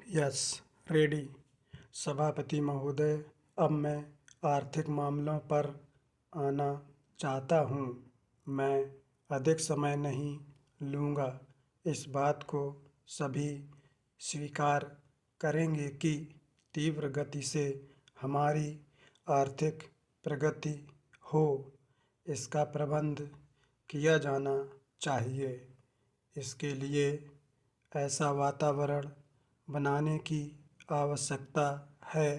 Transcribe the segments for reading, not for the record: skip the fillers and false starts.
Yes, ready. सभापति महोदय, अब मैं आर्थिक मामलों पर आना चाहता हूँ। मैं अधिक समय नहीं लूँगा। इस बात को सभी स्वीकार करेंगे कि तीव्र गति से हमारी आर्थिक प्रगति हो, इसका प्रबंध किया जाना चाहिए। इसके लिए ऐसा वातावरण बनाने की आवश्यकता है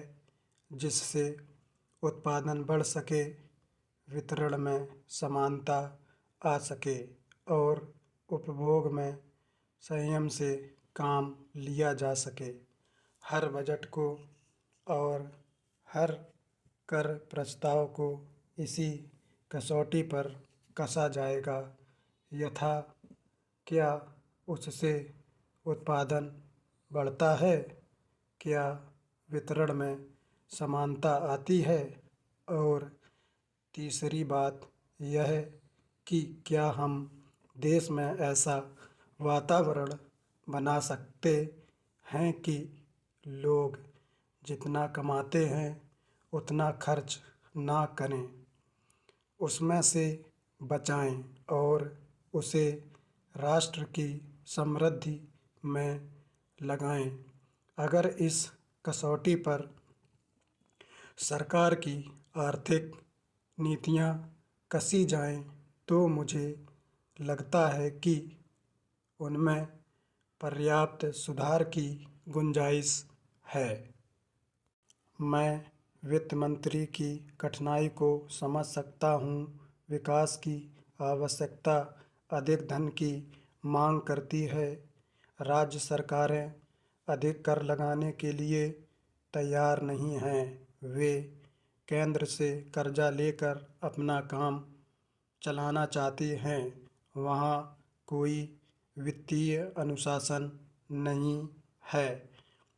जिससे उत्पादन बढ़ सके, वितरण में समानता आ सके और उपभोग में संयम से काम लिया जा सके। हर बजट को और हर कर प्रस्ताव को इसी कसौटी पर कसा जाएगा, यथा क्या उससे उत्पादन बढ़ता है, क्या वितरण में समानता आती है, और तीसरी बात यह कि क्या हम देश में ऐसा वातावरण बना सकते हैं कि लोग जितना कमाते हैं उतना खर्च ना करें, उसमें से बचाएं और उसे राष्ट्र की समृद्धि में लगाएं। अगर इस कसौटी पर सरकार की आर्थिक नीतियां कसी जाएं तो मुझे लगता है कि उनमें पर्याप्त सुधार की गुंजाइश है। मैं वित्त मंत्री की कठिनाई को समझ सकता हूँ। विकास की आवश्यकता अधिक धन की मांग करती है। राज्य सरकारें अधिक कर लगाने के लिए तैयार नहीं हैं। वे केंद्र से कर्जा लेकर अपना काम चलाना चाहती हैं। वहाँ कोई वित्तीय अनुशासन नहीं है।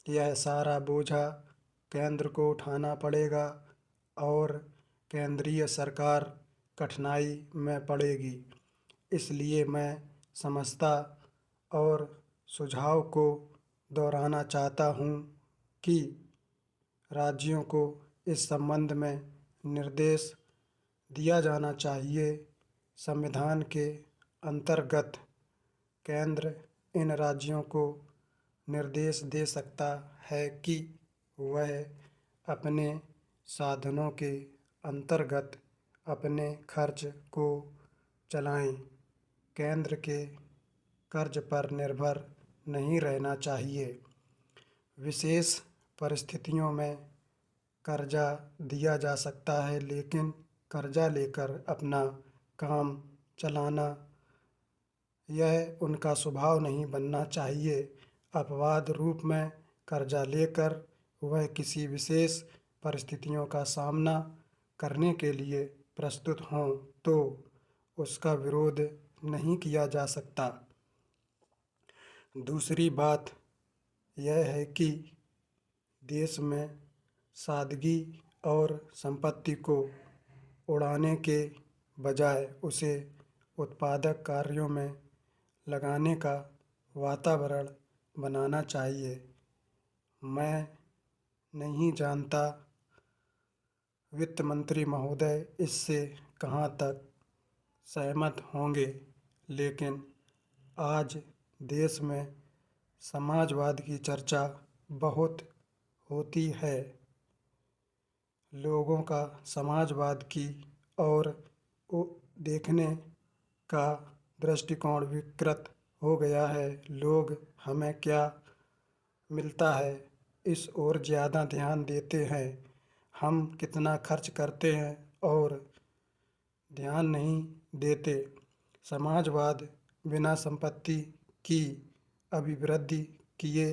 यह सारा बोझा केंद्र को उठाना पड़ेगा और केंद्रीय सरकार कठिनाई में पड़ेगी। इसलिए मैं समझता और सुझाव को दोहराना चाहता हूँ कि राज्यों को इस संबंध में निर्देश दिया जाना चाहिए। संविधान के अंतर्गत केंद्र इन राज्यों को निर्देश दे सकता है कि वह अपने साधनों के अंतर्गत अपने खर्च को चलाएं। केंद्र के कर्ज पर निर्भर नहीं रहना चाहिए। विशेष परिस्थितियों में कर्जा दिया जा सकता है, लेकिन कर्जा लेकर अपना काम चलाना यह उनका स्वभाव नहीं बनना चाहिए। अपवाद रूप में कर्जा लेकर वह किसी विशेष परिस्थितियों का सामना करने के लिए प्रस्तुत हों तो उसका विरोध नहीं किया जा सकता। दूसरी बात यह है कि देश में सादगी और संपत्ति को उड़ाने के बजाय उसे उत्पादक कार्यों में लगाने का वातावरण बनाना चाहिए। मैं नहीं जानता वित्त मंत्री महोदय इससे कहाँ तक सहमत होंगे, लेकिन आज देश में समाजवाद की चर्चा बहुत होती है। लोगों का समाजवाद की ओर देखने का दृष्टिकोण विकृत हो गया है। लोग हमें क्या मिलता है इस ओर ज़्यादा ध्यान देते हैं। हम कितना खर्च करते हैं और ध्यान नहीं देते। समाजवाद बिना संपत्ति की अभिवृद्धि किए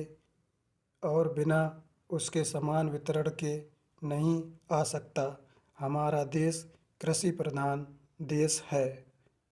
और बिना उसके समान वितरण के नहीं आ सकता। हमारा देश कृषि प्रधान देश है।